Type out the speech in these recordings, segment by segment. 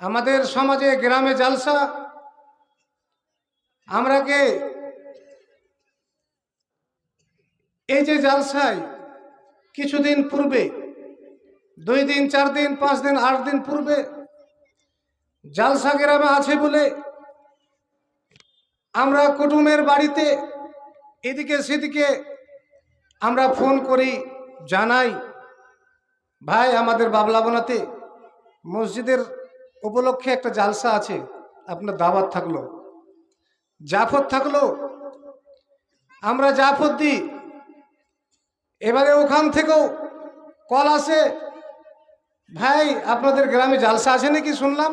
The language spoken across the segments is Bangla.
আমাদের সমাজে গ্রামে জালসা আমরাকে এই যে জালসায় কিছুদিন পূর্বে 2 দিন 4 দিন 5 দিন 8 দিন পূর্বে জালসা গ্রামে আছে বলে আমরা কুটুমের বাড়িতে এদিকে সেদিকে আমরা ফোন করি, জানাই ভাই আমাদের বাবলাবনাতে মসজিদের উপলক্ষে একটা জালসা আছে, আপনার দাওয়াত থাকলো, জাফত থাকলো। আমরা জাফত দিই। এবারে ওখান থেকেও কল আসে, ভাই আপনাদের গ্রামে জালসা আছে নাকি শুনলাম।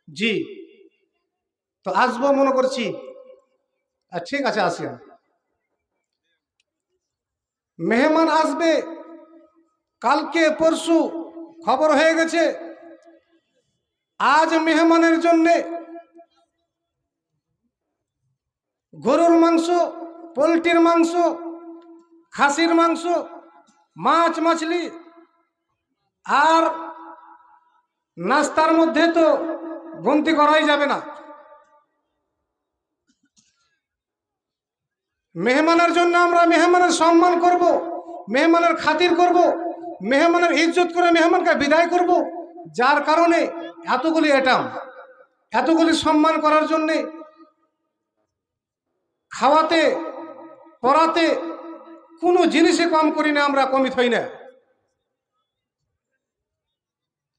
জি, তো আসবো মনে করছি। ঠিক আছে আসেন। মেহমান আসবে কালকে পরশু খবর হয়ে গেছে। আজ মেহমানের জন্যে গরুর মাংস, পোলট্রির মাংস, খাসির মাংস, মাছ মাছলি, আর নাস্তার মধ্যে তো গন্তি করাই যাবে না। মেহমানের জন্য আমরা মেহমানের সম্মান করব, মেহমানের খাতির করব, মেহমানের ইজ্জত করে মেহমানকে বিদায় করব। যার কারণে এতগুলি আইটেম, এতগুলি সম্মান করার জন্যে খাওয়াতে পড়াতে কোনো জিনিসে কম করি না, আমরা কমিত হই না।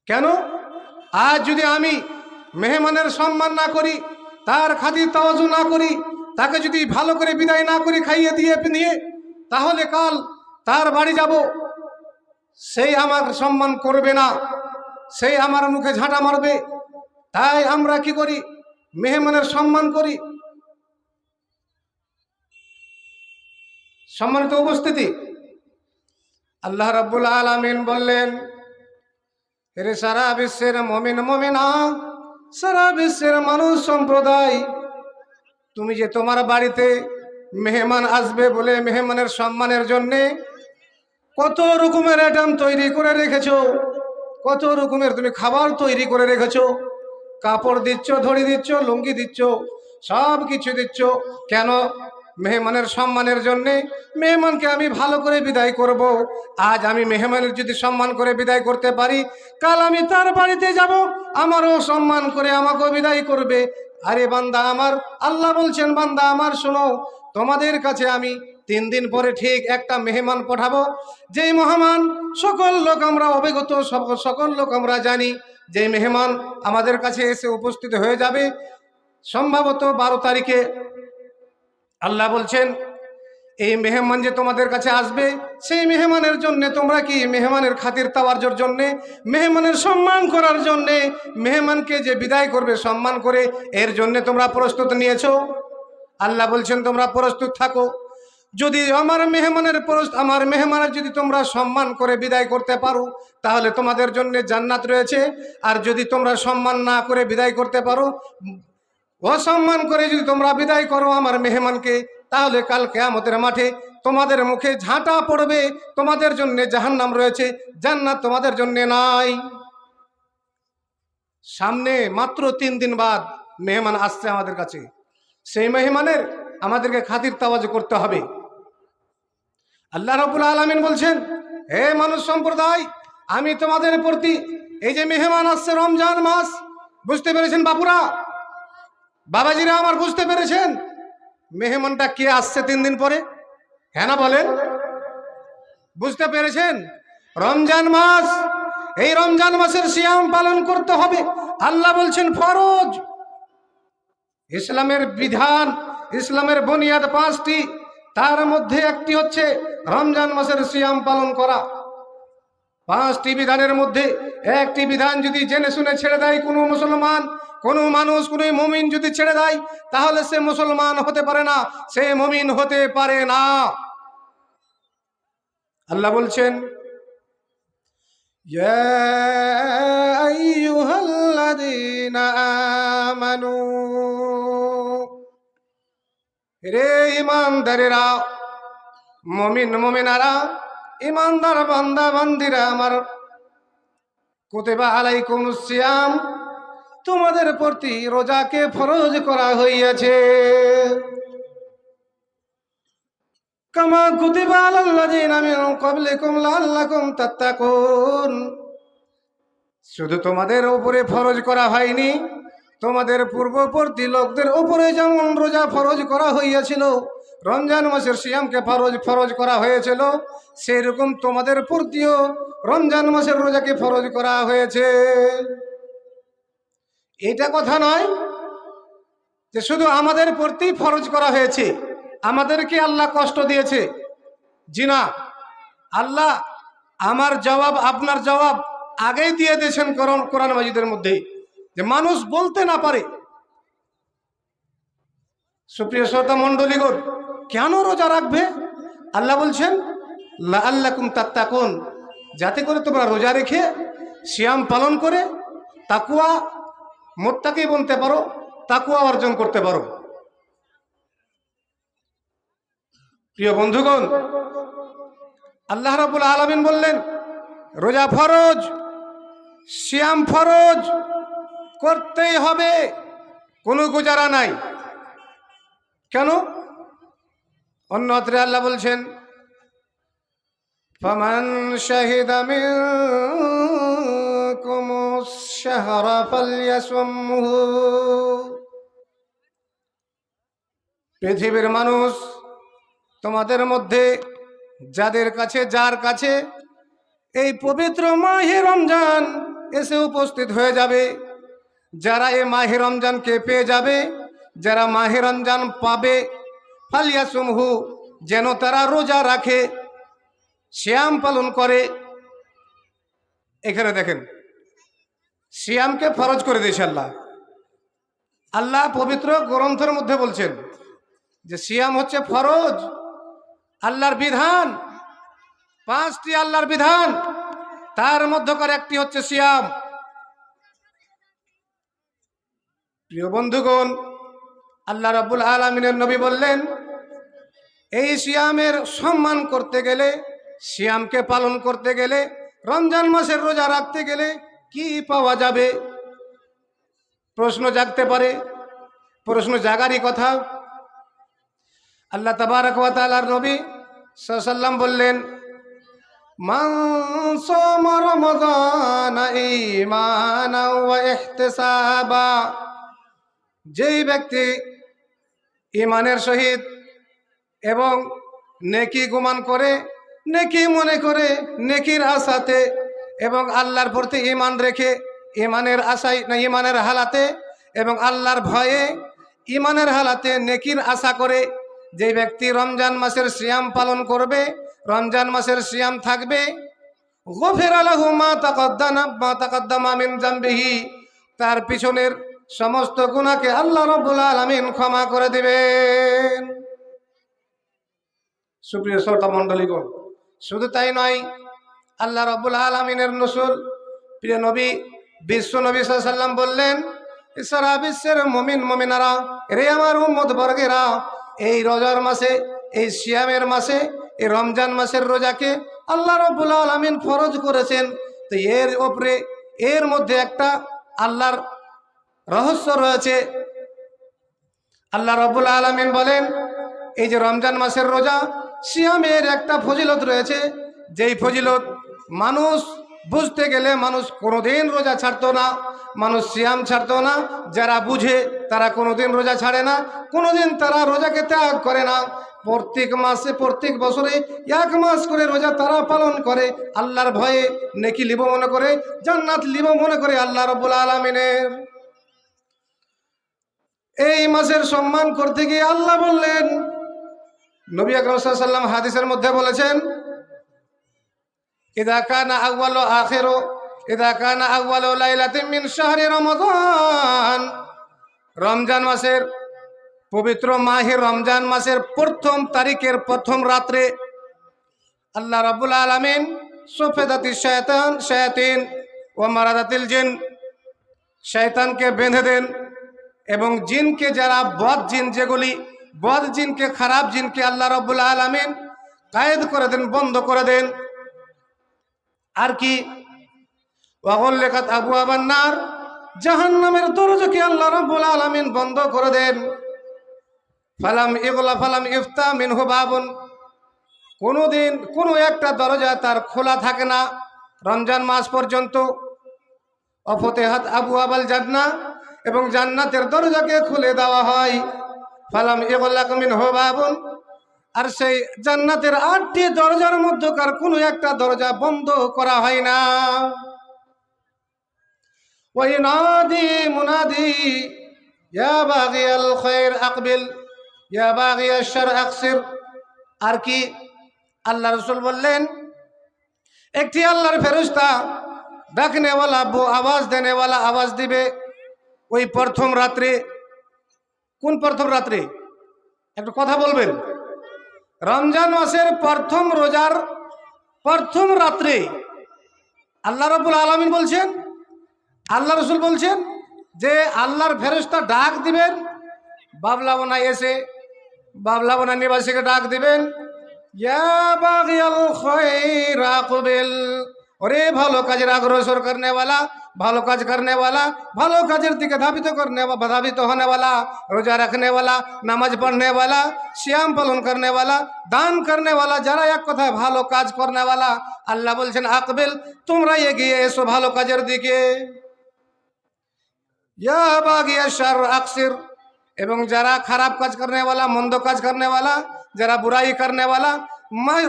কেন? আজ যদি আমি মেহমানের সম্মান না করি, তার খাতির তাওয়াজু না করি, তাকে যদি ভালো করে বিদায় না করি খাইয়ে দিয়ে নিয়ে, তাহলে কাল তার বাড়ি যাব, সেই আমার সম্মান করবে না, সেই আমার মুখে ঝাঁটা মারবে। তাই আমরা কি করি? মেহমানের সম্মান করি। সম্মানিত উপস্থিতি, আল্লাহ রাব্বুল আলামিন বললেন, হে সারা বিশ্বের মুমিন মুমিনা, সারা বিশ্বের মানুষ সম্প্রদায়, তুমি যে তোমার বাড়িতে মেহমান আসবে বলে মেহমানের সম্মানের জন্যে কত রকমের আইটেম তৈরি করে রেখেছো, কত রকমের তুমি খাবার তৈরি করে রেখেছো, কাপড় দিচ্ছ, ধড়ি দিচ্ছ, লুঙ্গি দিচ্ছ, সব কিছু দিচ্ছ। কেন? মেহমানের সম্মানের জন্যে। মেহমানকে আমি ভালো করে বিদায় করব। আজ আমি মেহমানের যদি সম্মান করে বিদায় করতে পারি, কাল আমি তার বাড়িতে যাব, আমারও সম্মান করে আমাকেও বিদায় করবে। আরে বান্দা আমার, আল্লাহ বলছেন বান্দা আমার শোনো, তোমাদের কাছে আমি 3 দিন পরে ঠিক একটা মেহমান পাঠাবো, যেই মেহমান সকল লোক আমরা অবগত, সকল লোক আমরা জানি, যে মেহমান আমাদের কাছে এসে উপস্থিত হয়ে যাবে সম্ভবত 12 তারিখে। আল্লাহ বলছেন এই মেহমান যে তোমাদের কাছে আসবে, সেই মেহমানের জন্য তোমরা কি মেহমানের খাতির তাওয়াজুর জন্য, মেহমানের সম্মান করার জন্য, মেহমানকে যে বিদায় করবে সম্মান করে, এর জন্য তোমরা প্রস্তুত নিয়েছো। আল্লাহ বলছেন তোমরা প্রস্তুত থাকো। যদি আমার মেহমানের যদি তোমরা সম্মান করে বিদায় করতে পারো, তাহলে তোমাদের জন্য জান্নাত রয়েছে। আর যদি তোমরা সম্মান না করে বিদায় করতে পারো, অসম্মান করে যদি তোমরা বিদায় করো আমার মেহমানকে, তাহলে কাল কিয়ামতের মাঠে তোমাদের মুখে ঝাঁটা পড়বে, তোমাদের জন্য জাহান্নাম রয়েছে, জান্নাত তোমাদের জন্য নাই। সামনে মাত্র 3 দিন বাদ মেহমান আসছে আমাদের কাছে, সেই মেহমানের আমাদেরকে খাতির তাওয়াজু করতে হবে। আল্লাহ রাব্বুল আলামিন বলছেন, হে মানুষ সম্প্রদায়, আমি তোমাদের প্রতি এই যে মেহমান আসছে রমজান মাস, বুঝতে পেরেছেন বাপুরা, বাবাজিরা আমার, বুঝতে পেরেছেন মেহমানটা কে আসছে 3 দিন পরে? হ্যাঁ না বলেন? বুঝতে পেরেছেন? রমজান মাস, এই রমজান মাসের সিয়াম পালন করতে হবে। আল্লাহ বলছেন ফরজ। ইসলামের বিধান, ইসলামের বুনিয়াদ 5টি, তার মধ্যে একটি হচ্ছে রমজান মাসের সিয়াম পালন করা। 5টি বিধানের মধ্যে একটি বিধান যদি জেনে শুনে ছেড়ে দেয় কোনো মুসলমান, কোনো মানুষ, কোনো মুমিন যদি ছেড়ে দেয়, তাহলে সে মুসলমান হতে পারে না, সে মুমিন হতে পারে না। আল্লাহ বলছেন, ইয়া আইয়ুহাল্লাযীনা আমানু, রে ঈমানদারেরা, মুমিন মুমিনারা, ঈমানদার বান্দা বান্দিরা আমার, কুতিবা আলাইকুমুস সিয়াম, তোমাদের প্রতি রোজাকে ফরজ করা হইয়াছে। কামা কুতিবা আলাল্লাযিনা মিন ক্বাবলিকুম লাআল্লাকুম তাত্তাকুন, শুধু তোমাদের উপরে ফরজ করা হয়নি, তোমাদের পূর্ববর্তী লোকদের উপরে যেমন রোজা ফরজ করা হইয়াছিল, রমজান মাসের সিয়ামকে ফরজ করা হয়েছিল, সেই রকম তোমাদের প্রতিও রমজান মাসের রোজাকে ফরজ করা হয়েছে। এটা কথা নয় যে শুধু আমাদের প্রতি ফরজ করা হয়েছে, আমাদেরকে আল্লাহ কষ্ট দিয়েছে। জি না, আল্লাহ আমার জবাব আপনার জবাব আগেই দিয়ে দিয়েছেন কোরআন মাজিদের মধ্যে, যে মানুষ বলতে না পারে। সুপ্রিয় শ্রোতা মণ্ডলীগণ, কেন রোজা রাখবে? আল্লাহ বলছেন লাআল্লাকুম তাত্তাকুন, যাতে করে তোমরা রোজা রেখে সিয়াম পালন করে তাকওয়া মুত্তাকি বনতে পারো, তাকওয়া অর্জন করতে পারো। প্রিয় বন্ধুগণ, আল্লাহ রাব্বুল আলামিন বললেন রোজা ফরজ, সিয়াম ফরজ, করতেই হবে, কোনো গুজারা নাই। কেন? অন্যত্রে আল্লাহ বলছেন ফামান শাহিদা মিনকুমুশ শাহরা ফালইয়াসুমহু, পৃথিবীর মানুষ তোমাদের মধ্যে যার কাছে এই পবিত্র মাহে রমজান এসে উপস্থিত হয়ে যাবে, যারা এই মাহে রমজানকে পেয়ে যাবে, যারা মাহে রমজান পাবে, ফালিয়াসুমহু, যেন তারা রোজা রাখে, সিয়াম পালন করে। এখানে দেখেন সিয়ামকে ফরজ করে দিয়েছে আল্লাহ। আল্লাহ পবিত্র গ্রন্থের মধ্যে বলছেন যে সিয়াম হচ্ছে ফরজ, আল্লাহর বিধান, 5টি আল্লাহর বিধান, তার মধ্যকার একটি হচ্ছে সিয়াম। প্রিয় বন্ধুগণ, আল্লাহ রাব্বুল আলামিনের নবী বললেন এই সিয়ামের সম্মান করতে গেলে, সিয়ামকে পালন করতে গেলে, রমজান মাসের রোজা রাখতে গেলে কি পাওয়া যাবে? প্রশ্ন জাগতে পারে, প্রশ্ন জাগারই কথা। আল্লাহ তাবারক ওয়া তাআলার নবী সাল্লাল্লাহু আলাইহি ওয়াসাল্লাম বললেন মান সামা রমাদানা ঈমানান ওয়া ইহতিসাবা, যেই ব্যক্তি ঈমানের সহিত এবং নেকি গুমান করে, নেকি মনে করে, নেকির আশাতে এবং আল্লাহর প্রতি ঈমান রেখে, ঈমানের আশায় না ঈমানের হালাতে এবং আল্লাহর ভয়ে ঈমানের হালাতে নেকির আশা করে যে ব্যক্তি রমজান মাসের সিয়াম পালন করবে, রমজান মাসের সিয়াম থাকবে, গফিরা লাহু মা তাকাদ্দামা মিন যামবিহি, তার পিছনের সমস্ত গুনাহকে আল্লাহ রাব্বুল আলামিন ক্ষমা করে দিবেন। সুপ্রিয় শ্রোতা মণ্ডলীগণ, শুধু তাই নয়, আল্লাহ রাব্বুল আলামিনের রাসূল প্রিয় নবী বিশ্ব নবী সাল্লাল্লাহু আলাইহি ওয়াসাল্লাম বললেন সারা বিশ্বের মুমিন মুমিনারা, রে আমার উম্মত বর্গেরা, এই রোজার মাসে, এই সিয়ামের মাসে, এই রমজান মাসের রোজাকে আল্লাহ রাব্বুল আলামিন ফরজ করেছেন। তো এর মধ্যে একটা আল্লাহর রহস্য রয়েছে। আল্লাহ রাব্বুল আলামিন বলেন এই যে রমজান মাসের রোজা, সিয়ামের একটা ফজিলত রয়েছে, যেই ফজিলত মানুষ বুঝতে গেলে মানুষ কোনোদিন রোজা ছাড়তো না, মানুষ সিয়াম ছাড়তো না। যারা বুঝে তারা কোনোদিন রোজা ছাড়ে না, কোনোদিন তারা রোজাকে ত্যাগ করে না। প্রত্যেক মাসে, প্রত্যেক বছরে 1 মাস করে রোজা তারা পালন করে, আল্লাহর ভয়ে নেকি লিব মনে করে, জান্নাত লিব মনে করে আল্লাহ রাব্বুল আলামিনের। এই মাসের সম্মান করতে গিয়ে আল্লাহ বললেন, নবী আকরাম সাল্লাল্লাহু আলাইহি ওয়াসাল্লাম হাদিসের মধ্যে বলেছেন ইযা কানা আউয়ালু লাইলাতিন মিন শাহরি রমাদান, রমজান মাসের পবিত্র মাহে রমজান মাসের 1ম তারিখের 1ম রাত্রে আল্লাহ রাব্বুল আলামিন সুফেদাতিশ শায়াতিন ওয়া মারাদাতিল জিন, শয়তানকে বেঁধে দেন এবং জিনকে, যারা বদ জিন, যেগুলি বদ জিনকে, খারাপ জিনকে আল্লাহ রাব্বুল আলামিন কায়েদ করে দেন, বন্ধ করে দেন। আর কি ওয়াগুল্লিকাত আবওয়াবুন নার, জাহান্নামের দরজাকে আল্লাহ রাব্বুল আলামিন বন্ধ করে দেন। ফালাম ইফতা মিনহু বাবুন, কোনোদিন কোনো একটা দরজা তার খোলা থাকে না রমজান মাস পর্যন্ত। অফতেহাত আবওয়াবাল জান্নাহ, এবং জান্নাতের দরজাকে খুলে দেওয়া হয়। ফালাম ইগলাক মিনহু বাবুন, আর সেই জান্নাতের 8টি দরজার মধ্যকার কোনো একটা দরজা বন্ধ করা হয় না। ওয়াইনাদি মুনাদি ইয়া বাগিয়াল খায়র আকবিল ইয়া বাগিয়াশ শার আকসির। আর কি আল্লাহ রাসূল বললেন, একটি আল্লাহর ফেরেশতা ডাকনেওয়ালা, আওয়াজ দেনেওয়ালা আওয়াজ দিবে ওই প্রথম রাত্রে। কোন প্রথম রাত্রে? একটু কথা বলবেন। রমজান মাসের প্রথম রোজার প্রথম রাত্রে আল্লাহ রাব্বুল আলামিন বলছেন, আল্লাহ রাসূল বলছেন যে আল্লাহর ফেরেশতা ডাক দিবেন, বাবলাবনা এসে বাবলাবনা নিবাসীকে ডাক দিবেন, ইয়া বাগিয়াল খায়র আকবিল, ওরে ভালো কাজের अग्रसर करने वाला, ভালো কাজ करने वाला, ভালো কাজের দিকে ধাবিত होने वाला, रोजा रखने वाला, नामाज पढ़ने वाला, श्याम पालन करने वाला, दान करने वाला, যারা এক কথায় ভালো কাজ करने वाला, আল্লাহ বলছেন আকবিল, তোমরা এগিয়ে এসো ভালো কাজের দিকে। ইয়া বাগিয়া শার আকসির, এবং যারা খারাপ কাজ करने वाला, মন্দ কাজ करने वाला, যারা বুরাই करने वाला,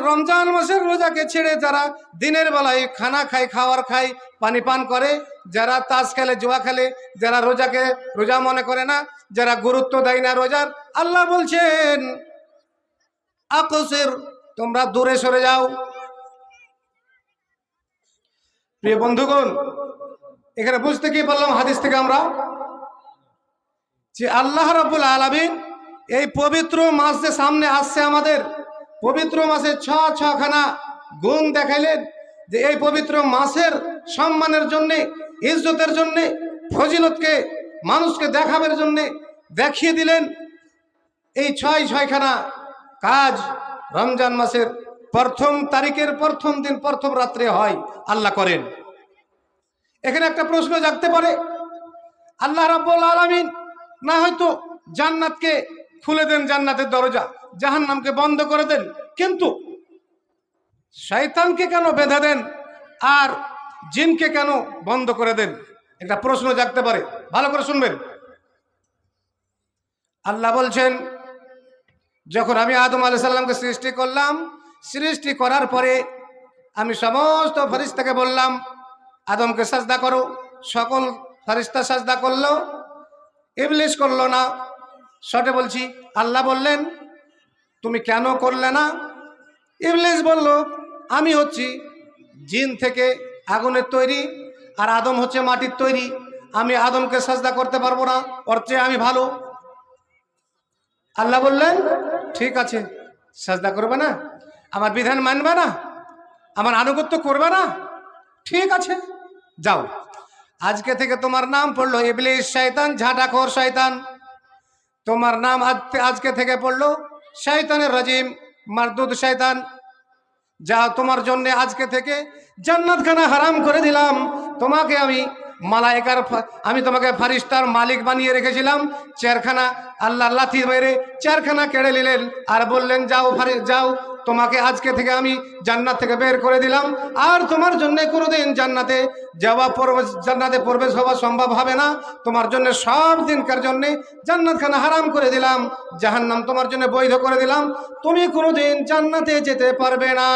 রমজান মাসের রোজাকে ছেড়ে যারা দিনের বেলায় খানা খায়, খাওয়ার খায়, পানি পান করে, যারা তাস খেলে, জুয়া খেলে, যারা রোজাকে রোজা মনে করে না, যারা গুরুত্ব দেয় না রোজার, আল্লাহ বলছেন আকসির, তোমরা দূরে সরে যাও। প্রিয় বন্ধুগণ, এখানে বুঝতে কি বললাম হাদিস থেকে আমরা, যে আল্লাহ রাব্বুল আলামিন এই পবিত্র মাস যে সামনে আসছে আমাদের, পবিত্র মাসে ছখানা গুণ দেখাইলেন, যে এই পবিত্র মাসের সম্মানের জন্যে, ইজ্জতের জন্যে, ফজিলতকে মানুষকে দেখাবার জন্যে দেখিয়ে দিলেন। এই ছয়খানা কাজ রমজান মাসের প্রথম তারিখের প্রথম দিন প্রথম রাত্রে হয়, আল্লাহ করেন। এখানে একটা প্রশ্ন জাগতে পারে, আল্লাহ রাব্বুল আলামিন না হয়তো জান্নাতকে খুলে দেন, জান্নাতের দরজা, জাহান্নামকে বন্ধ করে দেন, কিন্তু শয়তানকে কেন বেঁধে দেন আর জিনকে কেন বন্ধ করে দেন? একটা প্রশ্ন জাগতে পারে, ভালো করে শুনবেন। আল্লাহ বলছেন, যখন আমি আদম আলাইহিস সালামকে সৃষ্টি করলাম, সৃষ্টি করার পরে আমি সমস্ত ফেরেশতাকে বললাম আদমকে সাজদা করো, সকল ফেরেশতা সাজদা করলো, ইবলিস করলো না। শর্টে বলছি, আল্লাহ বললেন তুমি কেন করলে না? ইবলিস বলল আমি হচ্ছি জিন থেকে আগুনের তৈরি, আর আদম হচ্ছে মাটির তৈরি, আমি আদমকে সাজদা করতে পারবো না, ওর চেয়ে আমি ভালো। আল্লাহ বললেন ঠিক আছে, সাজদা করবে না, আমার বিধান মানবে না, আমার আনুগত্য করবে না, ঠিক আছে যাও, আজকে থেকে তোমার নাম পড়লো ইবলিস, শয়তান, ঝাঁটাখোর শয়তান। তোমার নাম আজকে থেকে পড়লো শয়তানের রাজিম, মারদুদ শয়তান। যা তোমার জন্য আজকে থেকে জান্নাতখানা হারাম করে দিলাম, তোমাকে আমি মালায়েকার, আমি তোমাকে ফারিস্তার মালিক বানিয়ে রেখেছিলাম, চেয়ারখানা আল্লাহ লাথি মেরে চেয়ারখানা কেড়ে নিলেন আর বললেন যাও যাও, তোমাকে আজকে থেকে আমি জান্নাত থেকে বের করে দিলাম, আর তোমার জন্য কোনোদিন জান্নাতে জান্নাতে প্রবেশ হওয়া সম্ভব হবে না, তোমার জন্য সব দিনকার জন্য জান্নাতখানা হারাম করে দিলাম, জাহান্নাম তোমার জন্য বৈধ করে দিলাম, তুমি কোনোদিন জান্নাতে যেতে পারবে না।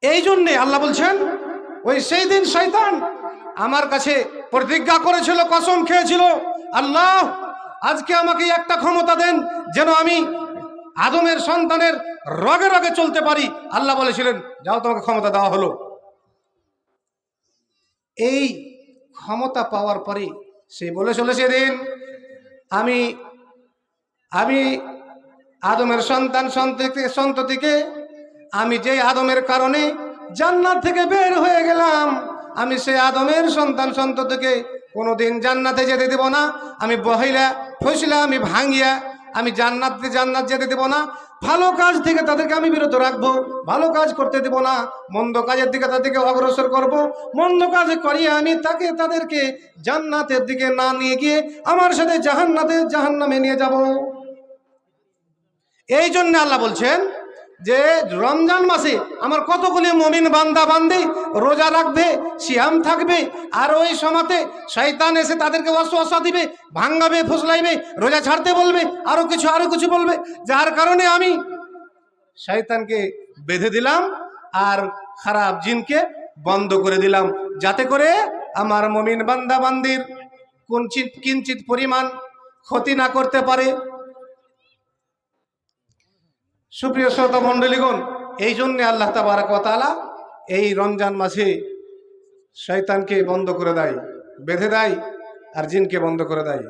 এই জন্যে আল্লাহ বলছেন, ওই সেই দিন শয়তান আমার কাছে প্রতিজ্ঞা করেছিল, কসম খেয়েছিল, আল্লাহ আজকে আমাকে একটা ক্ষমতা দেন যেন আমি আদমের সন্তানের রগে রগে চলতে পারি। আল্লাহ বলেছিলেন যাও, তোমাকে ক্ষমতা দেওয়া হলো। এই ক্ষমতা পাওয়ার পরে সে বলেছিল সেদিন আমি আদমের সন্ততিকে আমি যে আদমের কারণে জান্নাত থেকে বের হয়ে গেলাম, আমি সেই আদমের সন্ততিকে কোনোদিন জান্নাতে যেতে দেব না, আমি বহিলা ফসলা আমি ভাঙিয়া আমি জান্নাত যেতে দেব না, ভালো কাজ থেকে তাদেরকে আমি বিরত রাখবো, ভালো কাজ করতে দেব না, মন্দ কাজের দিকে তাদেরকে অগ্রসর করব। মন্দ কাজ করিয়ে আমি তাদেরকে জান্নাতের দিকে না নিয়ে গিয়ে আমার সাথে জাহান্নামে নিয়ে যাব। এই জন্য আল্লাহ বলছেন যে রমজান মাসে আমার কতগুলি মুমিন বান্দা বান্দি রোজা রাখবে, সিয়াম থাকবে, আর ওই সময়তে শয়তান এসে তাদেরকে ওয়াসওয়াসা দিবে, ভাঙাবে, ফুসলাইবে, রোজা ছাড়তে বলবে, আরো কিছু বলবে, যার কারণে আমি শয়তানকে বেঁধে দিলাম আর খারাপ জিনকে বন্ধ করে দিলাম, যাতে করে আমার মুমিন বান্দা বান্দির কিঞ্চিত পরিমাণ ক্ষতি না করতে পারে। সুপ্রিয় শ্রোতা মণ্ডলীগণ, এই জন্য আল্লাহ তাবারক ওয়া তাআলা এই রমজান মাসে শয়তানকে বন্ধ করে দেয়, বেঁধে দেয়, আর জিনকে বন্ধ করে দেয়।